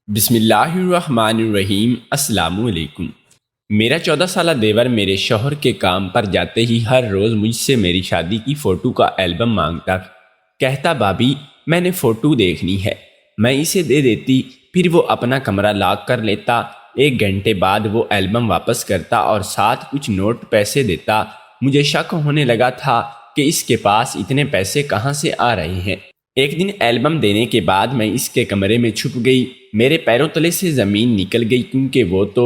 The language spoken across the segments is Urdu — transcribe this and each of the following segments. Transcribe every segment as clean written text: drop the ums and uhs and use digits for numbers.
بسم اللہ الرحمن الرحیم۔ السلام علیکم۔ میرا 14 سالہ دیور میرے شوہر کے کام پر جاتے ہی ہر روز مجھ سے میری شادی کی فوٹو کا البم مانگتا، کہتا بھابھی میں نے فوٹو دیکھنی ہے۔ میں اسے دے دیتی، پھر وہ اپنا کمرہ لاک کر لیتا۔ 1 گھنٹے بعد وہ البم واپس کرتا اور ساتھ کچھ نوٹ پیسے دیتا۔ مجھے شک ہونے لگا تھا کہ اس کے پاس اتنے پیسے کہاں سے آ رہے ہیں۔ ایک دن البم دینے کے بعد میں اس کے کمرے میں چھپ گئی۔ میرے پیروں تلے سے زمین نکل گئی، کیونکہ وہ تو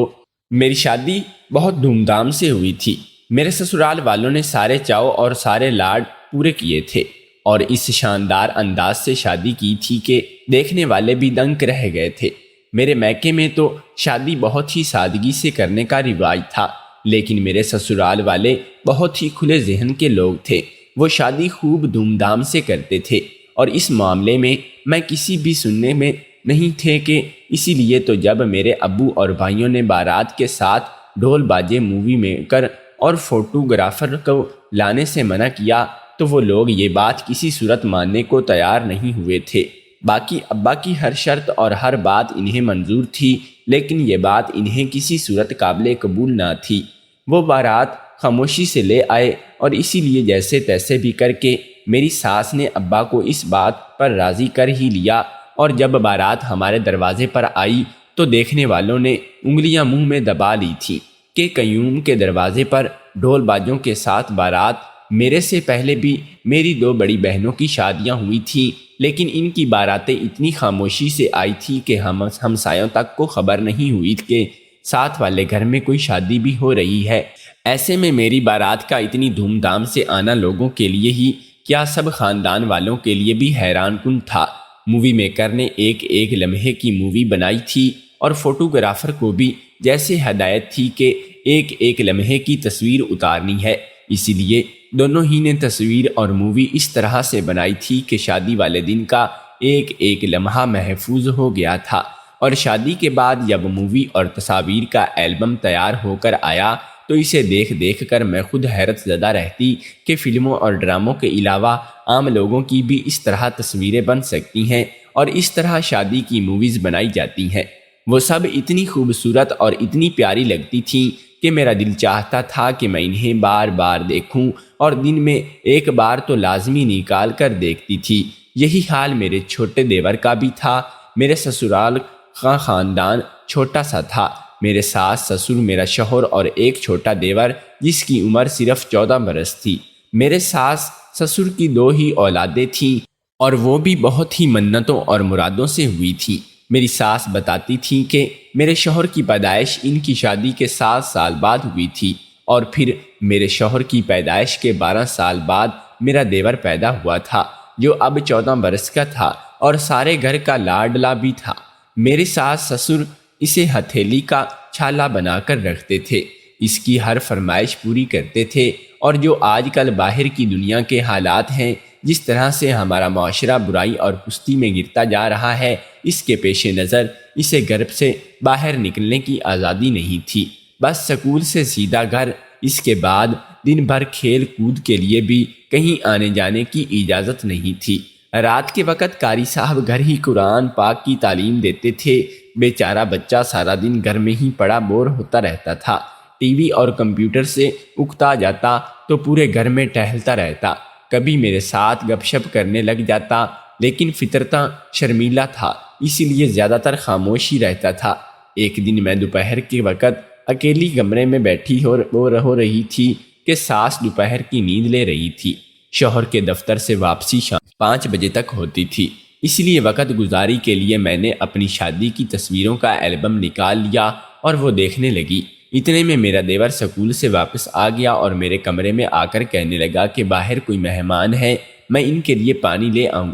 میری شادی بہت دھوم دھام سے ہوئی تھی۔ میرے سسرال والوں نے سارے چاؤ اور سارے لاڈ پورے کیے تھے اور اس شاندار انداز سے شادی کی تھی کہ دیکھنے والے بھی دنگ رہ گئے تھے۔ میرے میکے میں تو شادی بہت ہی سادگی سے کرنے کا رواج تھا، لیکن میرے سسرال والے بہت ہی کھلے ذہن کے لوگ تھے۔ وہ شادی خوب دھوم دھام سے کرتے تھے اور اس معاملے میں میں کسی بھی سننے میں نہیں تھے کہ اسی لیے تو جب میرے ابو اور بھائیوں نے بارات کے ساتھ ڈھول باجے مووی میکر اور فوٹوگرافر کو لانے سے منع کیا تو وہ لوگ یہ بات کسی صورت ماننے کو تیار نہیں ہوئے تھے۔ باقی ابا کی ہر شرط اور ہر بات انہیں منظور تھی، لیکن یہ بات انہیں کسی صورت قابل قبول نہ تھی۔ وہ بارات خاموشی سے لے آئے اور اسی لیے جیسے تیسے بھی کر کے میری ساس نے ابا کو اس بات پر راضی کر ہی لیا، اور جب بارات ہمارے دروازے پر آئی تو دیکھنے والوں نے انگلیاں منہ میں دبا لی تھیں کہ قیوم کے دروازے پر ڈھول بازوں کے ساتھ بارات۔ میرے سے پہلے بھی میری 2 بڑی بہنوں کی شادیاں ہوئی تھیں، لیکن ان کی باراتیں اتنی خاموشی سے آئی تھی کہ ہمسایوں تک کو خبر نہیں ہوئی کہ ساتھ والے گھر میں کوئی شادی بھی ہو رہی ہے۔ ایسے میں میری بارات کا اتنی دھوم دھام سے آنا لوگوں کے لیے ہی کیا سب خاندان والوں کے لیے بھی حیران کن تھا۔ مووی میکر نے ایک لمحے کی مووی بنائی تھی اور فوٹوگرافر کو بھی جیسے ہدایت تھی کہ ایک لمحے کی تصویر اتارنی ہے، اسی لیے دونوں ہی نے تصویر اور مووی اس طرح سے بنائی تھی کہ شادی والے دن کا ایک لمحہ محفوظ ہو گیا تھا۔ اور شادی کے بعد جب مووی اور تصاویر کا البم تیار ہو کر آیا تو اسے دیکھ کر میں خود حیرت زدہ رہتی کہ فلموں اور ڈراموں کے علاوہ عام لوگوں کی بھی اس طرح تصویریں بن سکتی ہیں اور اس طرح شادی کی موویز بنائی جاتی ہیں۔ وہ سب اتنی خوبصورت اور اتنی پیاری لگتی تھیں کہ میرا دل چاہتا تھا کہ میں انہیں بار بار دیکھوں، اور دن میں ایک بار تو لازمی نکال کر دیکھتی تھی۔ یہی حال میرے چھوٹے دیور کا بھی تھا۔ میرے سسرال کا خاندان چھوٹا سا تھا۔ میرے ساس سسر، میرا شوہر اور ایک چھوٹا دیور جس کی عمر صرف 14 برس تھی۔ میرے ساس سسر کی 2 ہی اولادیں تھیں اور وہ بھی بہت ہی منتوں اور مرادوں سے ہوئی تھی۔ میری ساس بتاتی تھی کہ میرے شوہر کی پیدائش ان کی شادی کے 7 سال بعد ہوئی تھی، اور پھر میرے شوہر کی پیدائش کے 12 سال بعد میرا دیور پیدا ہوا تھا، جو اب 14 برس کا تھا اور سارے گھر کا لاڈلا بھی تھا۔ میرے ساس سسر اسے ہتھیلی کا چھالا بنا کر رکھتے تھے، اس کی ہر فرمائش پوری کرتے تھے، اور جو آج کل باہر کی دنیا کے حالات ہیں، جس طرح سے ہمارا معاشرہ برائی اور پستی میں گرتا جا رہا ہے، اس کے پیش نظر اسے گھر سے باہر نکلنے کی آزادی نہیں تھی۔ بس سکول سے سیدھا گھر، اس کے بعد دن بھر کھیل کود کے لیے بھی کہیں آنے جانے کی اجازت نہیں تھی۔ رات کے وقت قاری صاحب گھر ہی قرآن پاک کی تعلیم دیتے تھے۔ بیچارہ بچہ سارا دن گھر میں ہی پڑا بور ہوتا رہتا تھا، ٹی وی اور کمپیوٹر سے اکتا جاتا تو پورے گھر میں ٹہلتا رہتا۔ کبھی میرے ساتھ گپ شپ کرنے لگ جاتا، لیکن فطرتاً شرمیلا تھا، اسی لیے زیادہ تر خاموش ہی رہتا تھا۔ ایک دن میں دوپہر کے وقت اکیلی کمرے میں بیٹھی ہو رہی تھی کہ ساس دوپہر کی نیند لے رہی تھی۔ شوہر کے دفتر سے واپسی شام 5 بجے تک ہوتی تھی، اس لیے وقت گزاری کے لیے میں نے اپنی شادی کی تصویروں کا البم نکال لیا اور وہ دیکھنے لگی۔ اتنے میں میرا دیور سکول سے واپس آ گیا اور میرے کمرے میں آ کر کہنے لگا کہ باہر کوئی مہمان ہے، میں ان کے لیے پانی لے آؤں۔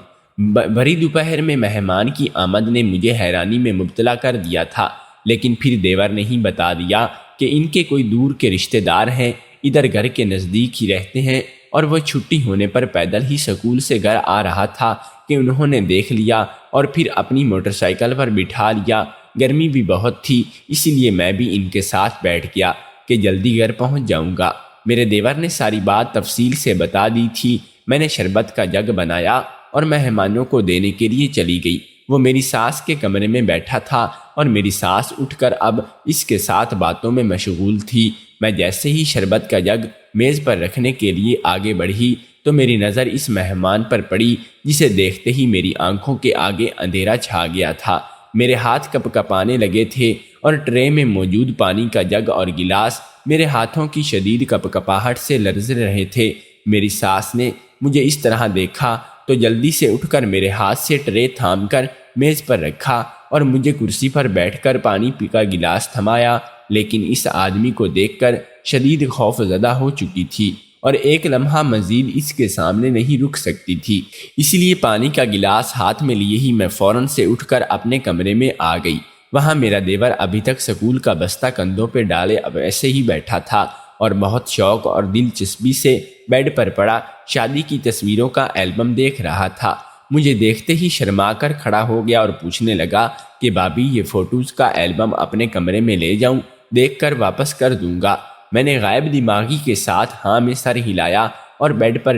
بھری دوپہر میں مہمان کی آمد نے مجھے حیرانی میں مبتلا کر دیا تھا، لیکن پھر دیور نے ہی بتا دیا کہ ان کے کوئی دور کے رشتہ دار ہیں، ادھر گھر کے نزدیک ہی رہتے ہیں، اور وہ چھٹی ہونے پر پیدل ہی سکول سے گھر آ رہا تھا کہ انہوں نے دیکھ لیا اور پھر اپنی موٹر سائیکل پر بٹھا لیا۔ گرمی بھی بہت تھی، اسی لیے میں بھی ان کے ساتھ بیٹھ گیا کہ جلدی گھر پہنچ جاؤں گا۔ میرے دیور نے ساری بات تفصیل سے بتا دی تھی۔ میں نے شربت کا جگ بنایا اور مہمانوں کو دینے کے لیے چلی گئی۔ وہ میری ساس کے کمرے میں بیٹھا تھا اور میری ساس اٹھ کر اب اس کے ساتھ باتوں میں مشغول تھی۔ میں جیسے ہی شربت کا جگ میز پر رکھنے کے لیے آگے بڑھی تو میری نظر اس مہمان پر پڑی جسے دیکھتے ہی میری آنکھوں کے آگے اندھیرا چھا گیا تھا۔ میرے ہاتھ کپ کپانے لگے تھے اور ٹرے میں موجود پانی کا جگ اور گلاس میرے ہاتھوں کی شدید کپ کپاہٹ سے لرز رہے تھے۔ میری ساس نے مجھے اس طرح دیکھا تو جلدی سے اٹھ کر میرے ہاتھ سے ٹرے تھام کر میز پر رکھا اور مجھے کرسی پر بیٹھ کر پانی پی کا گلاس تھمایا، لیکن اس آدمی کو دیکھ کر شدید خوف زدہ ہو چکی تھی اور ایک لمحہ مزید اس کے سامنے نہیں رک سکتی تھی، اسی لیے پانی کا گلاس ہاتھ میں لیے ہی میں فوراً سے اٹھ کر اپنے کمرے میں آ گئی۔ وہاں میرا دیور ابھی تک سکول کا بستہ کندھوں پہ ڈالے اب ایسے ہی بیٹھا تھا اور بہت شوق اور دلچسپی سے بیڈ پر پڑا شادی کی تصویروں کا البم دیکھ رہا تھا۔ مجھے دیکھتے ہی شرما کر کھڑا ہو گیا اور پوچھنے لگا کہ بھابھی یہ فوٹوز کا البم اپنے کمرے میں لے جاؤں، دیکھ کر واپس کر دوں گا۔ میں نے غائب دماغی کے ساتھ ہاں میں سر ہلایا اور بیڈ پر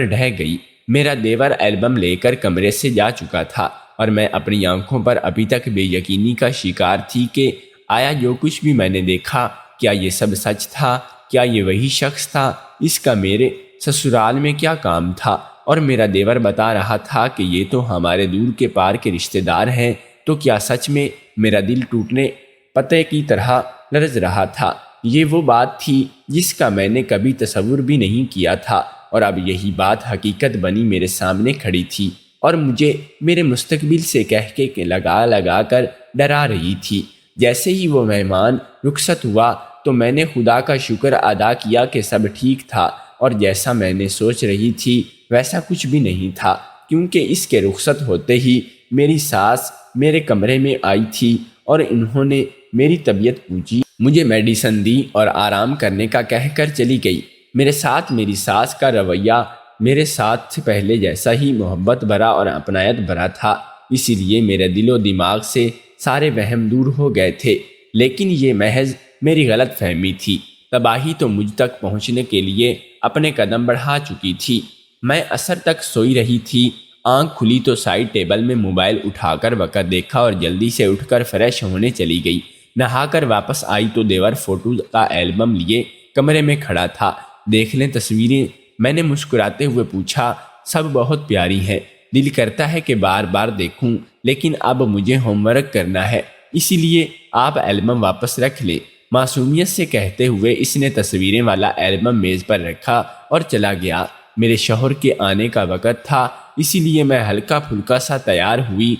ڈھہ گئی۔ میرا دیور البم لے کر کمرے سے جا چکا تھا اور میں اپنی آنکھوں پر ابھی تک بے یقینی کا شکار تھی کہ آیا جو کچھ بھی میں نے دیکھا کیا یہ سب سچ تھا؟ کیا یہ وہی شخص تھا؟ اس کا میرے سسرال میں کیا کام تھا؟ اور میرا دیور بتا رہا تھا کہ یہ تو ہمارے دور کے پار کے رشتہ دار ہیں، تو کیا سچ میں؟ میرا دل ٹوٹنے پتے کی طرح لرز رہا تھا۔ یہ وہ بات تھی جس کا میں نے کبھی تصور بھی نہیں کیا تھا اور اب یہی بات حقیقت بنی میرے سامنے کھڑی تھی اور مجھے میرے مستقبل سے کہہ کے لگا کر ڈرا رہی تھی۔ جیسے ہی وہ مہمان رخصت ہوا تو میں نے خدا کا شکر ادا کیا کہ سب ٹھیک تھا، اور جیسا میں نے سوچ رہی تھی ویسا کچھ بھی نہیں تھا، کیونکہ اس کے رخصت ہوتے ہی میری ساس میرے کمرے میں آئی تھی اور انہوں نے میری طبیعت پوچھی، مجھے میڈیسن دی اور آرام کرنے کا کہہ کر چلی گئی۔ میرے ساتھ میری ساس کا رویہ میرے ساتھ سے پہلے جیسا ہی محبت بھرا اور اپنایت بھرا تھا، اسی لیے میرے دل و دماغ سے سارے وہم دور ہو گئے تھے، لیکن یہ محض میری غلط فہمی تھی۔ تباہی تو مجھ تک پہنچنے کے لیے اپنے قدم بڑھا چکی تھی۔ میں عصر تک سوئی رہی تھی۔ آنکھ کھلی تو سائڈ ٹیبل میں موبائل اٹھا کر وقت دیکھا اور جلدی سے اٹھ کر فریش ہونے چلی گئی۔ نہا کر واپس آئی تو دیور فوٹوز کا البم لیے کمرے میں کھڑا تھا۔ دیکھ لیں تصویریں؟ میں نے مسکراتے ہوئے پوچھا۔ سب بہت پیاری ہیں، دل کرتا ہے کہ بار بار دیکھوں، لیکن اب مجھے ہوم ورک کرنا ہے، اسی لیے آپ البم واپس رکھ لیں، معصومیت سے کہتے ہوئے اس نے تصویریں والا البم میز پر رکھا اور چلا گیا۔ میرے شوہر کے آنے کا وقت تھا، اسی لیے میں ہلکا پھلکا سا تیار ہوئی،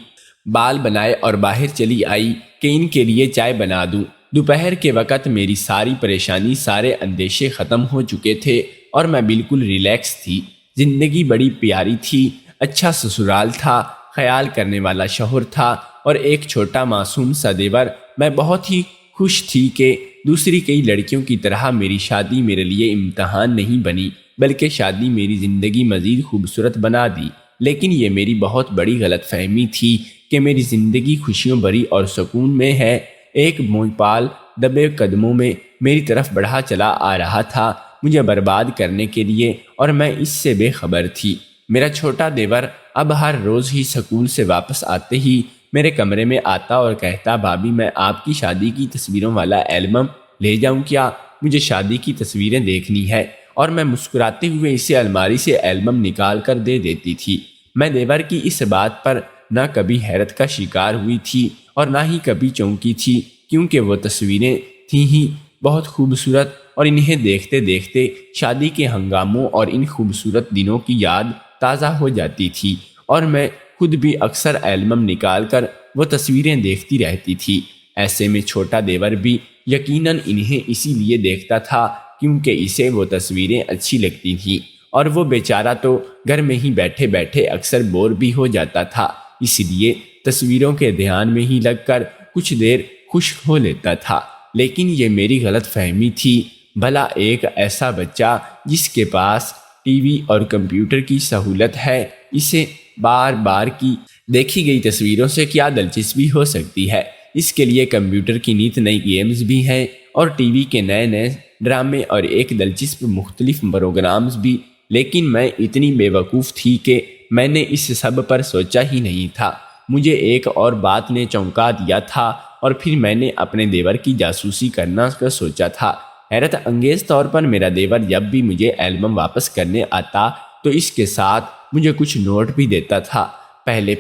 بال بنائے اور باہر چلی آئی کہ ان کے لیے چائے بنا دوں۔ دوپہر کے وقت میری ساری پریشانی، سارے اندیشے ختم ہو چکے تھے اور میں بالکل ریلیکس تھی۔ زندگی بڑی پیاری تھی، اچھا سسرال تھا، خیال کرنے والا شوہر تھا اور ایک چھوٹا معصوم سا دیور۔ میں بہت ہی خوش تھی کہ دوسری کئی لڑکیوں کی طرح میری شادی میرے لیے امتحان نہیں بنی، بلکہ شادی میری زندگی مزید خوبصورت بنا دی۔ لیکن یہ میری بہت بڑی غلط فہمی تھی کہ میری زندگی خوشیوں بھری اور سکون میں ہے۔ ایک موپال دبے قدموں میں میری طرف بڑھا چلا آ رہا تھا، مجھے برباد کرنے کے لیے، اور میں اس سے بے خبر تھی۔ میرا چھوٹا دیور اب ہر روز ہی سکول سے واپس آتے ہی میرے کمرے میں آتا اور کہتا، بھابھی میں آپ کی شادی کی تصویروں والا البم لے جاؤں کیا؟ مجھے شادی کی تصویریں دیکھنی ہے، اور میں مسکراتے ہوئے اسے الماری سے البم نکال کر دے دیتی تھی۔ میں دیور کی اس بات پر نہ کبھی حیرت کا شکار ہوئی تھی اور نہ ہی کبھی چونکی تھی، کیونکہ وہ تصویریں تھیں ہی بہت خوبصورت، اور انہیں دیکھتے دیکھتے شادی کے ہنگاموں اور ان خوبصورت دنوں کی یاد تازہ ہو جاتی تھی، اور میں خود بھی اکثر البم نکال کر وہ تصویریں دیکھتی رہتی تھی۔ ایسے میں چھوٹا دیور بھی یقیناً انہیں اسی لیے دیکھتا تھا کیونکہ اسے وہ تصویریں اچھی لگتی تھیں، اور وہ بیچارہ تو گھر میں ہی بیٹھے بیٹھے اکثر بور بھی ہو جاتا تھا، اس لیے تصویروں کے دھیان میں ہی لگ کر کچھ دیر خوش ہو لیتا تھا۔ لیکن یہ میری غلط فہمی تھی۔ بھلا ایک ایسا بچہ جس کے پاس ٹی وی اور کمپیوٹر کی سہولت ہے، اسے بار بار کی دیکھی گئی تصویروں سے کیا دلچسپی ہو سکتی ہے؟ اس کے لیے کمپیوٹر کی نیت نئی گیمز بھی ہیں اور ٹی وی کے نئے نئے ڈرامے اور ایک دلچسپ مختلف پروگرامز بھی، لیکن میں اتنی بے وقوف تھی کہ میں نے اس سب پر سوچا ہی نہیں تھا۔ مجھے ایک اور بات نے چونکا دیا تھا اور پھر میں نے اپنے دیور کی جاسوسی کرنا کا سوچا تھا۔ حیرت انگیز طور پر میرا دیور جب بھی مجھے ایلبم واپس کرنے آتا تو اس کے ساتھ مجھے کچھ نوٹ بھی دیتا تھا۔ پہلے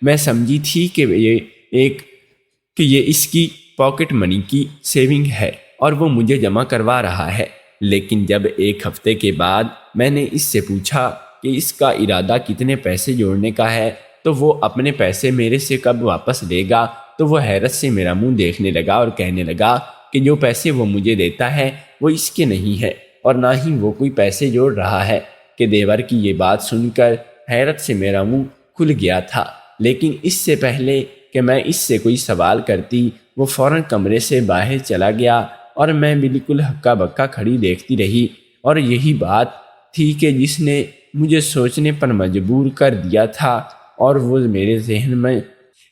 میں سمجھی تھی کہ یہ اس کی پاکٹ منی کی سیونگ ہے اور وہ مجھے جمع کروا رہا ہے، لیکن جب ایک ہفتے کے بعد میں نے اس سے پوچھا کہ اس کا ارادہ کتنے پیسے جوڑنے کا ہے تو وہ اپنے پیسے میرے سے کب واپس لے گا، تو وہ حیرت سے میرا منہ دیکھنے لگا اور کہنے لگا کہ جو پیسے وہ مجھے دیتا ہے وہ اس کے نہیں ہے اور نہ ہی وہ کوئی پیسے جوڑ رہا ہے۔ کہ دیور کی یہ بات سن کر حیرت سے میرا منہ کھل گیا تھا، لیکن اس سے پہلے کہ میں اس سے کوئی سوال کرتی وہ فوراً کمرے سے باہر چلا گیا اور میں بالکل ہکا بکا کھڑی دیکھتی رہی۔ اور یہی بات تھی کہ جس نے مجھے سوچنے پر مجبور کر دیا تھا، اور وہ میرے ذہن میں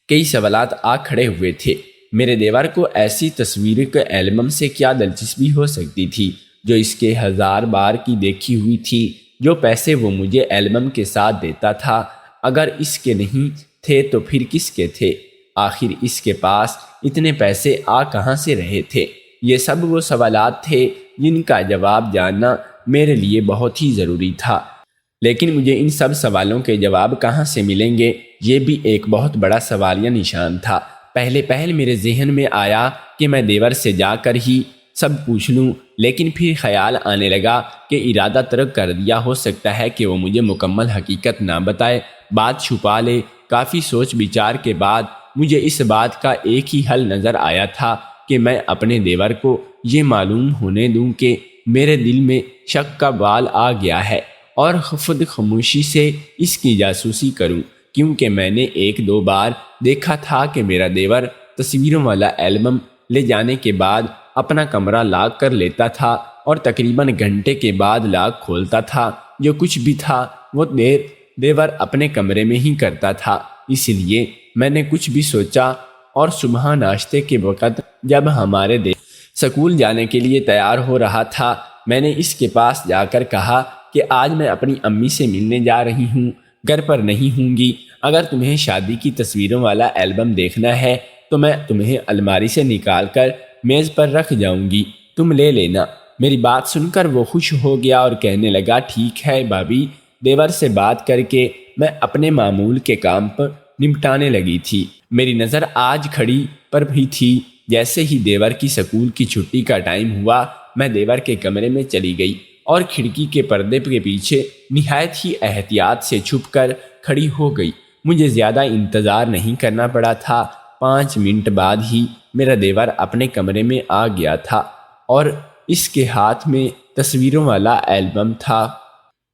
کئی سوالات آ کھڑے ہوئے تھے۔ میرے دیور کو ایسی تصویر کے ایلبم سے کیا دلچسپی ہو سکتی تھی جو اس کے 1000 بار کی دیکھی ہوئی تھی؟ جو پیسے وہ مجھے ایلبم کے ساتھ دیتا تھا اگر اس کے نہیں تھے تو پھر کس کے تھے؟ آخر اس کے پاس اتنے پیسے آ کہاں سے رہے تھے؟ یہ سب وہ سوالات تھے جن کا جواب جاننا میرے لیے بہت ہی ضروری تھا، لیکن مجھے ان سب سوالوں کے جواب کہاں سے ملیں گے، یہ بھی ایک بہت بڑا سوالیہ نشان تھا۔ پہلے میرے ذہن میں آیا کہ میں دیور سے جا کر ہی سب پوچھ لوں، لیکن پھر خیال آنے لگا کہ ارادہ ترک کر دیا، ہو سکتا ہے کہ وہ مجھے مکمل حقیقت نہ بتائے، بات چھپا لے۔ کافی سوچ بچار کے بعد مجھے اس بات کا ایک ہی حل نظر آیا تھا کہ میں اپنے دیور کو یہ معلوم ہونے دوں کہ میرے دل میں شک کا بال آ گیا ہے اور خود خاموشی سے اس کی جاسوسی کروں، کیونکہ میں نے 1-2 بار دیکھا تھا کہ میرا دیور تصویروں والا ایلبم لے جانے کے بعد اپنا کمرہ لاک کر لیتا تھا اور تقریباً گھنٹے کے بعد لاک کھولتا تھا۔ جو کچھ بھی تھا وہ دیور اپنے کمرے میں ہی کرتا تھا، اس لیے میں نے کچھ بھی سوچا اور صبح ناشتے کے وقت جب ہمارے سکول جانے کے لیے تیار ہو رہا تھا، میں نے اس کے پاس جا کر کہا کہ آج میں اپنی امی سے ملنے جا رہی ہوں، گھر پر نہیں ہوں گی۔ اگر تمہیں شادی کی تصویروں والا ایلبم دیکھنا ہے تو میں تمہیں الماری سے نکال کر میز پر رکھ جاؤں گی، تم لے لینا۔ میری بات سن کر وہ خوش ہو گیا اور کہنے لگا ٹھیک ہے بھابھی۔ دیور سے بات کر کے میں اپنے معمول کے کام پر نمٹانے لگی تھی۔ میری نظر آج کھڑی پر بھی تھی۔ جیسے ہی دیور کی سکول کی چھٹی کا ٹائم ہوا، میں دیور کے کمرے میں چلی گئی اور کھڑکی کے پردے کے پیچھے نہایت ہی احتیاط سے چھپ کر کھڑی ہو گئی۔ مجھے زیادہ انتظار نہیں کرنا پڑا تھا۔ 5 منٹ بعد ہی میرا دیور اپنے کمرے میں آ گیا تھا اور اس کے ہاتھ میں تصویروں والا ایلبم تھا،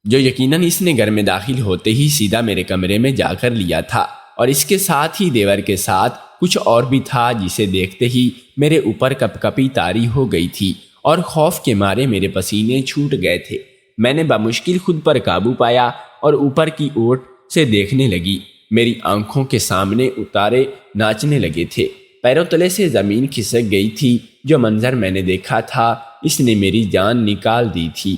جو یقیناً اس نے گھر میں داخل ہوتے ہی سیدھا میرے کمرے میں جا کر لیا تھا۔ اور اس کے ساتھ ہی دیور کے ساتھ کچھ اور بھی تھا جسے دیکھتے ہی میرے اوپر کپ کپی طاری ہو گئی تھی اور خوف کے مارے میرے پسینے چھوٹ گئے تھے۔ میں نے بمشکل خود پر قابو پایا اور اوپر کی اوٹ سے دیکھنے لگی۔ میری آنکھوں کے سامنے اتارے ناچنے لگے تھے، پیروں تلے سے زمین کھسک گئی تھی۔ جو منظر میں نے دیکھا تھا اس نے میری جان نکال دی تھی۔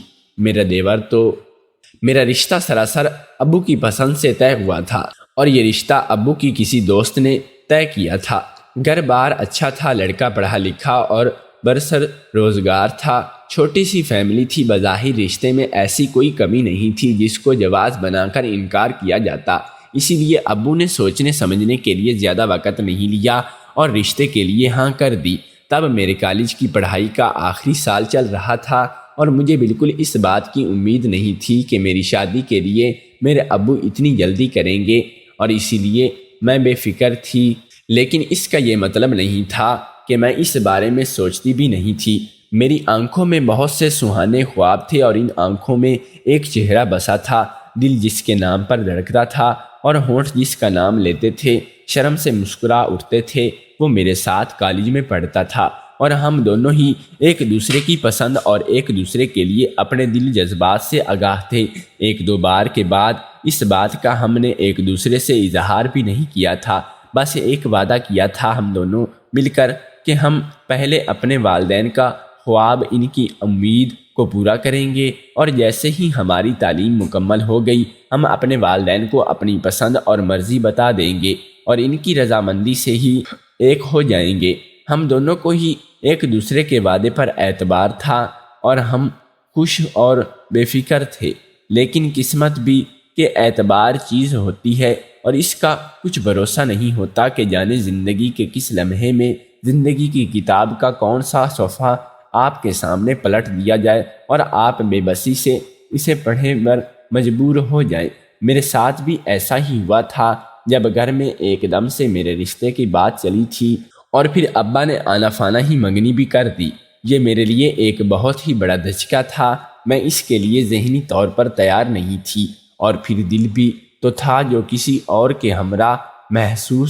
میرا رشتہ سراسر ابو کی پسند سے طے ہوا تھا اور یہ رشتہ ابو کی کسی دوست نے طے کیا تھا۔ گھر بار اچھا تھا، لڑکا پڑھا لکھا اور برسر روزگار تھا، چھوٹی سی فیملی تھی۔ بظاہر رشتے میں ایسی کوئی کمی نہیں تھی جس کو جواز بنا کر انکار کیا جاتا، اسی لیے ابو نے سوچنے سمجھنے کے لیے زیادہ وقت نہیں لیا اور رشتے کے لیے ہاں کر دی۔ تب میرے کالج کی پڑھائی کا آخری سال چل رہا تھا اور مجھے بالکل اس بات کی امید نہیں تھی کہ میری شادی کے لیے میرے ابو اتنی جلدی کریں گے، اور اسی لیے میں بے فکر تھی۔ لیکن اس کا یہ مطلب نہیں تھا کہ میں اس بارے میں سوچتی بھی نہیں تھی۔ میری آنکھوں میں بہت سے سہانے خواب تھے اور ان آنکھوں میں ایک چہرہ بسا تھا، دل جس کے نام پر دھڑکتا تھا اور ہونٹ جس کا نام لیتے تھے شرم سے مسکرا اٹھتے تھے۔ وہ میرے ساتھ کالج میں پڑھتا تھا اور ہم دونوں ہی ایک دوسرے کی پسند اور ایک دوسرے کے لیے اپنے دل جذبات سے آگاہ تھے۔ 1-2 بار کے بعد اس بات کا ہم نے ایک دوسرے سے اظہار بھی نہیں کیا تھا، بس ایک وعدہ کیا تھا ہم دونوں مل کر کہ ہم پہلے اپنے والدین کا خواب ان کی امید کو پورا کریں گے، اور جیسے ہی ہماری تعلیم مکمل ہو گئی ہم اپنے والدین کو اپنی پسند اور مرضی بتا دیں گے اور ان کی رضامندی سے ہی ایک ہو جائیں گے۔ ہم دونوں کو ہی ایک دوسرے کے وعدے پر اعتبار تھا اور ہم خوش اور بے فکر تھے، لیکن قسمت بھی کہ اعتبار چیز ہوتی ہے اور اس کا کچھ بھروسہ نہیں ہوتا کہ جانے زندگی کے کس لمحے میں زندگی کی کتاب کا کون سا صفحہ آپ کے سامنے پلٹ دیا جائے اور آپ بے بسی سے اسے پڑھنے پر مجبور ہو جائیں۔ میرے ساتھ بھی ایسا ہی ہوا تھا جب گھر میں ایک دم سے میرے رشتے کی بات چلی تھی اور پھر ابا نے آنا فانا ہی منگنی بھی کر دی۔ یہ میرے لیے ایک بہت ہی بڑا دھچکا تھا، میں اس کے لیے ذہنی طور پر تیار نہیں تھی، اور پھر دل بھی تو تھا جو کسی اور کے ہمراہ محو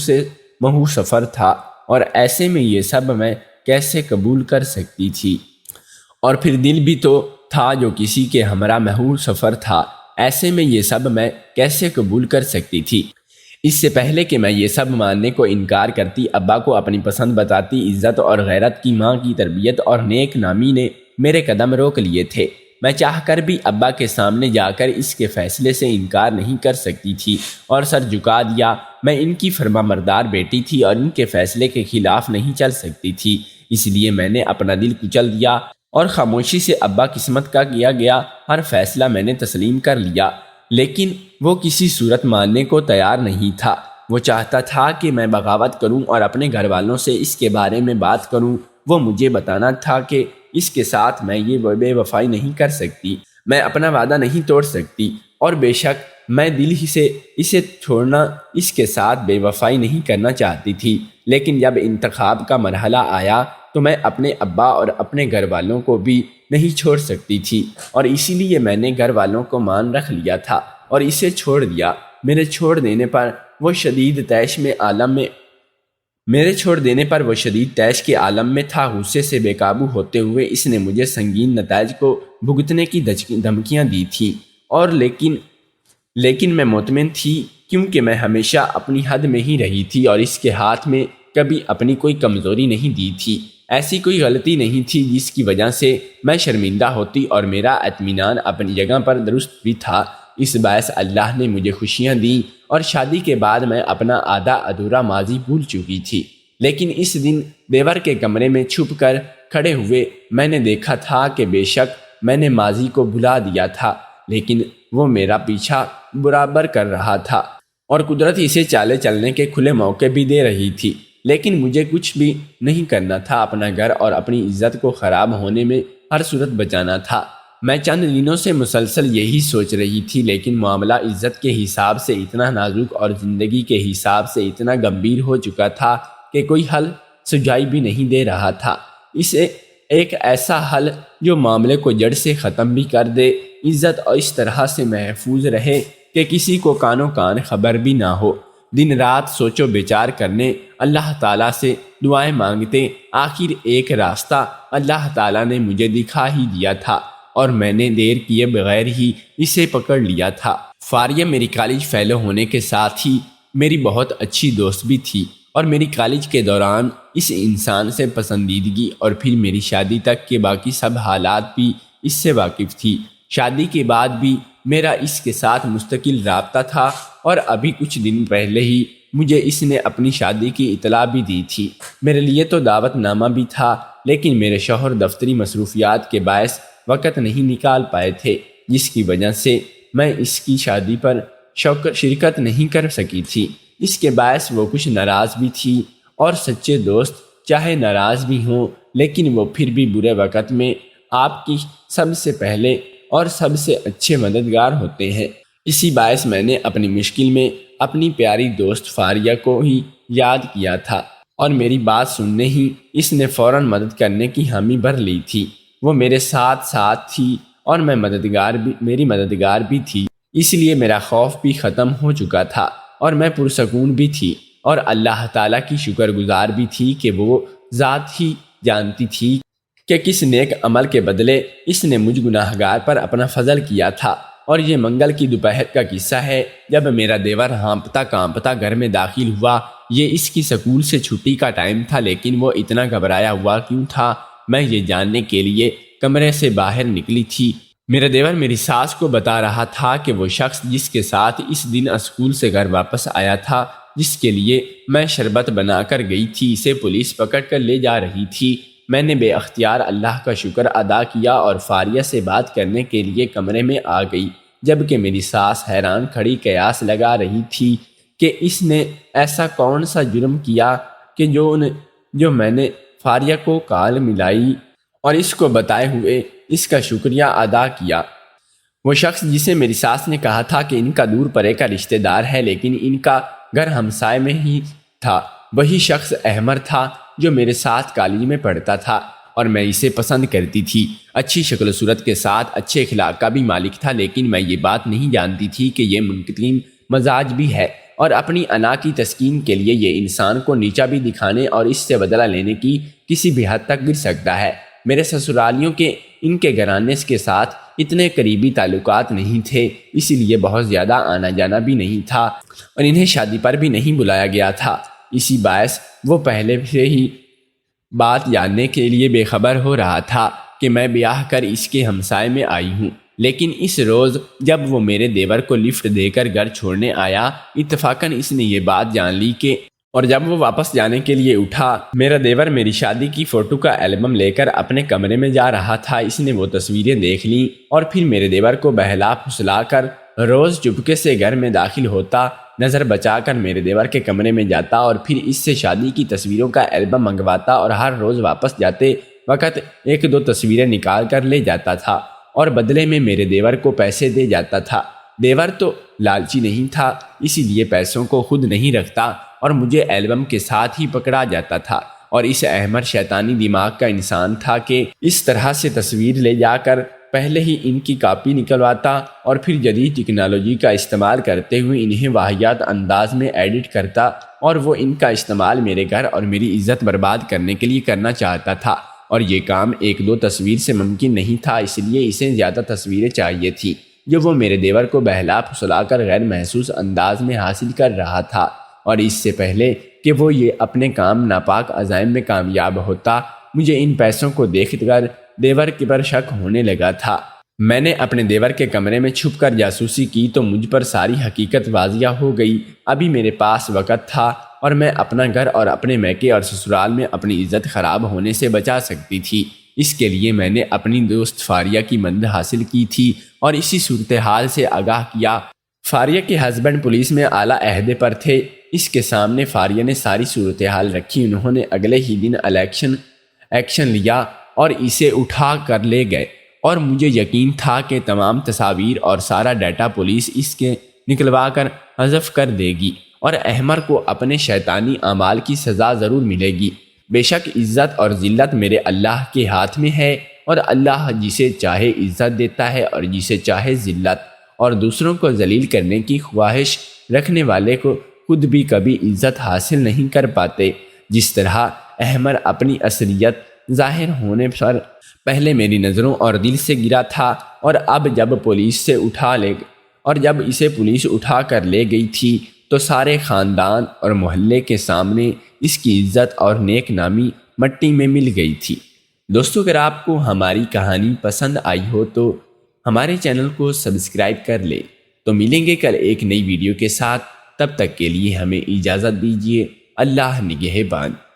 سفر تھا، اور ایسے میں یہ سب میں کیسے قبول کر سکتی تھی؟ اور پھر دل بھی تو تھا جو کسی کے ہمراہ محو سفر تھا، ایسے میں یہ سب میں کیسے قبول کر سکتی تھی؟ اس سے پہلے کہ میں یہ سب ماننے کو انکار کرتی، ابا کو اپنی پسند بتاتی، عزت اور غیرت کی ماں کی تربیت اور نیک نامی نے میرے قدم روک لیے تھے۔ میں چاہ کر بھی ابا کے سامنے جا کر اس کے فیصلے سے انکار نہیں کر سکتی تھی اور سر جھکا دیا۔ میں ان کی فرما بردار بیٹی تھی اور ان کے فیصلے کے خلاف نہیں چل سکتی تھی، اس لیے میں نے اپنا دل کچل دیا اور خاموشی سے ابا قسمت کا کیا گیا ہر فیصلہ میں نے تسلیم کر لیا۔ لیکن وہ کسی صورت ماننے کو تیار نہیں تھا۔ وہ چاہتا تھا کہ میں بغاوت کروں اور اپنے گھر والوں سے اس کے بارے میں بات کروں۔ وہ مجھے بتانا تھا کہ اس کے ساتھ میں یہ بے وفائی نہیں کر سکتی، میں اپنا وعدہ نہیں توڑ سکتی، اور بے شک میں دل ہی سے اسے چھوڑنا، اس کے ساتھ بے وفائی نہیں کرنا چاہتی تھی۔ لیکن جب انتخاب کا مرحلہ آیا تو میں اپنے ابا اور اپنے گھر والوں کو بھی نہیں چھوڑ سکتی تھی، اور اسی لیے میں نے گھر والوں کو مان رکھ لیا تھا اور اسے چھوڑ دیا۔ میرے چھوڑ دینے پر وہ شدید تیش کے عالم میں تھا۔ غصے سے بے قابو ہوتے ہوئے اس نے مجھے سنگین نتائج کو بھگتنے کی دھمکیاں دی تھیں، اور لیکن میں مطمئن تھی، کیونکہ میں ہمیشہ اپنی حد میں ہی رہی تھی اور اس کے ہاتھ میں کبھی اپنی کوئی کمزوری نہیں دی تھی۔ ایسی کوئی غلطی نہیں تھی جس کی وجہ سے میں شرمندہ ہوتی، اور میرا اطمینان اپنی جگہ پر درست بھی تھا۔ اس باعث اللہ نے مجھے خوشیاں دیں، اور شادی کے بعد میں اپنا آدھا ادھورا ماضی بھول چکی تھی۔ لیکن اس دن دیور کے کمرے میں چھپ کر کھڑے ہوئے میں نے دیکھا تھا کہ بے شک میں نے ماضی کو بھلا دیا تھا، لیکن وہ میرا پیچھا برابر کر رہا تھا، اور قدرت اسے چالے چلنے کے کھلے موقع بھی دے رہی تھی۔ لیکن مجھے کچھ بھی نہیں کرنا تھا، اپنا گھر اور اپنی عزت کو خراب ہونے میں ہر صورت بچانا تھا۔ میں چند دنوں سے مسلسل یہی سوچ رہی تھی، لیکن معاملہ عزت کے حساب سے اتنا نازک اور زندگی کے حساب سے اتنا گمبھیر ہو چکا تھا کہ کوئی حل سجائی بھی نہیں دے رہا تھا۔ اسے ایک ایسا حل جو معاملے کو جڑ سے ختم بھی کر دے، عزت اور اس طرح سے محفوظ رہے کہ کسی کو کانوں کان خبر بھی نہ ہو۔ دن رات سوچ و بچار کرنے، اللہ تعالیٰ سے دعائیں مانگتے، آخر ایک راستہ اللہ تعالیٰ نے مجھے دکھا ہی دیا تھا، اور میں نے دیر کیے بغیر ہی اسے پکڑ لیا تھا۔ فاریہ میری کالج فیلو ہونے کے ساتھ ہی میری بہت اچھی دوست بھی تھی، اور میری کالج کے دوران اس انسان سے پسندیدگی اور پھر میری شادی تک کے باقی سب حالات بھی اس سے واقف تھی۔ شادی کے بعد بھی میرا اس کے ساتھ مستقل رابطہ تھا، اور ابھی کچھ دن پہلے ہی مجھے اس نے اپنی شادی کی اطلاع بھی دی تھی۔ میرے لیے تو دعوت نامہ بھی تھا، لیکن میرے شوہر دفتری مصروفیات کے باعث وقت نہیں نکال پائے تھے، جس کی وجہ سے میں اس کی شادی پر شرکت نہیں کر سکی تھی۔ اس کے باعث وہ کچھ ناراض بھی تھی، اور سچے دوست چاہے ناراض بھی ہوں لیکن وہ پھر بھی برے وقت میں آپ کی سب سے پہلے اور سب سے اچھے مددگار ہوتے ہیں۔ اسی باعث میں نے اپنی مشکل میں اپنی پیاری دوست فاریہ کو ہی یاد کیا تھا، اور میری بات سننے ہی اس نے فوراً مدد کرنے کی حامی بھر لی تھی۔ وہ میرے ساتھ تھی اور میری مددگار بھی تھی، اس لیے میرا خوف بھی ختم ہو چکا تھا، اور میں پرسکون بھی تھی، اور اللہ تعالیٰ کی شکر گزار بھی تھی کہ وہ ذات ہی جانتی تھی کہ کس نیک عمل کے بدلے اس نے مجھ گناہگار پر اپنا فضل کیا تھا۔ اور یہ منگل کی دوپہر کا قصہ ہے، جب میرا دیور ہانپتا کانپتا گھر میں داخل ہوا۔ یہ اس کی سکول سے چھٹی کا ٹائم تھا، لیکن وہ اتنا گھبرایا ہوا کیوں تھا میں یہ جاننے کے لیے کمرے سے باہر نکلی تھی۔ میرا دیور میری ساس کو بتا رہا تھا کہ وہ شخص جس کے ساتھ اس دن اسکول سے گھر واپس آیا تھا، جس کے لیے میں شربت بنا کر گئی تھی، اسے پولیس پکڑ کر لے جا رہی تھی۔ میں نے بے اختیار اللہ کا شکر ادا کیا اور فاریہ سے بات کرنے کے لیے کمرے میں آ گئی، جبکہ میری ساس حیران کھڑی قیاس لگا رہی تھی کہ اس نے ایسا کون سا جرم کیا کہ جو میں نے فاریہ کو کال ملائی اور اس کو بتائے ہوئے اس کا شکریہ ادا کیا۔ وہ شخص جسے میری ساس نے کہا تھا کہ ان کا دور پرے کا رشتہ دار ہے لیکن ان کا گھر ہمسائے میں ہی تھا، وہی شخص احمر تھا جو میرے ساتھ کالج میں پڑھتا تھا اور میں اسے پسند کرتی تھی۔ اچھی شکل و صورت کے ساتھ اچھے اخلاق کا بھی مالک تھا، لیکن میں یہ بات نہیں جانتی تھی کہ یہ منتقم مزاج بھی ہے اور اپنی انا کی تسکین کے لیے یہ انسان کو نیچا بھی دکھانے اور اس سے بدلہ لینے کی کسی بھی حد تک گر سکتا ہے۔ میرے سسرالیوں کے ان کے گھرانے کے ساتھ اتنے قریبی تعلقات نہیں تھے، اسی لیے بہت زیادہ آنا جانا بھی نہیں تھا اور انہیں شادی پر بھی نہیں بلایا گیا تھا۔ اسی باعث وہ پہلے سے ہی بات جاننے کے لیے بے خبر ہو رہا تھا کہ میں بیاہ کر اس کے ہمسائے میں آئی ہوں۔ لیکن اس روز جب وہ میرے دیور کو لفٹ دے کر گھر چھوڑنے آیا، اتفاقاً اس نے یہ بات جان لی کہ اور جب وہ واپس جانے کے لیے اٹھا، میرا دیور میری شادی کی فوٹو کا البم لے کر اپنے کمرے میں جا رہا تھا۔ اس نے وہ تصویریں دیکھ لیں اور پھر میرے دیور کو بہلا پھسلا کر روز چپکے سے گھر میں داخل ہوتا، نظر بچا کر میرے دیور کے کمرے میں جاتا اور پھر اس سے شادی کی تصویروں کا البم منگواتا اور ہر روز واپس جاتے وقت ایک دو تصویریں نکال کر لے جاتا تھا اور بدلے میں میرے دیور کو پیسے دے جاتا تھا۔ دیور تو لالچی نہیں تھا، اسی لیے پیسوں کو خود نہیں رکھتا اور مجھے البم کے ساتھ ہی پکڑا جاتا تھا، اور اس احمر شیطانی دماغ کا انسان تھا کہ اس طرح سے تصویر لے جا کر پہلے ہی ان کی کاپی نکلواتا اور پھر جدید ٹیکنالوجی کا استعمال کرتے ہوئے انہیں واہیات انداز میں ایڈٹ کرتا، اور وہ ان کا استعمال میرے گھر اور میری عزت برباد کرنے کے لیے کرنا چاہتا تھا، اور یہ کام ایک دو تصویر سے ممکن نہیں تھا، اس لیے اسے زیادہ تصویریں چاہیے تھی جو وہ میرے دیور کو بہلا پھسلا کر غیر محسوس انداز میں حاصل کر رہا تھا۔ اور اس سے پہلے کہ وہ یہ اپنے کام ناپاک عزائم میں کامیاب ہوتا، مجھے ان پیسوں کو دیکھ کر دیور کے پر شک ہونے لگا تھا۔ میں نے اپنے دیور کے کمرے میں چھپ کر جاسوسی کی تو مجھ پر ساری حقیقت واضح ہو گئی۔ ابھی میرے پاس وقت تھا اور میں اپنا گھر اور اپنے میکے اور سسرال میں اپنی عزت خراب ہونے سے بچا سکتی تھی۔ اس کے لیے میں نے اپنی دوست فاریہ کی مدد حاصل کی تھی اور اسی صورتحال سے آگاہ کیا۔ فاریہ کے ہسبینڈ پولیس میں اعلیٰ عہدے پر تھے۔ اس کے سامنے فاریہ نے ساری صورتحال رکھی۔ انہوں نے اگلے ہی دن ایکشن لیا اور اسے اٹھا کر لے گئے، اور مجھے یقین تھا کہ تمام تصاویر اور سارا ڈیٹا پولیس اس کے نکلوا کر حذف کر دے گی اور احمر کو اپنے شیطانی اعمال کی سزا ضرور ملے گی۔ بے شک عزت اور ذلت میرے اللہ کے ہاتھ میں ہے، اور اللہ جسے چاہے عزت دیتا ہے اور جسے چاہے ذلت، اور دوسروں کو ذلیل کرنے کی خواہش رکھنے والے کو خود بھی کبھی عزت حاصل نہیں کر پاتے۔ جس طرح احمر اپنی اصلیت ظاہر ہونے پر پہلے میری نظروں اور دل سے گرا تھا، اور اب جب اسے پولیس اٹھا کر لے گئی تھی تو سارے خاندان اور محلے کے سامنے اس کی عزت اور نیک نامی مٹی میں مل گئی تھی۔ دوستو، اگر آپ کو ہماری کہانی پسند آئی ہو تو ہمارے چینل کو سبسکرائب کر لیں۔ تو ملیں گے کل ایک نئی ویڈیو کے ساتھ، تب تک کے لیے ہمیں اجازت دیجیے۔ اللہ نگہبان۔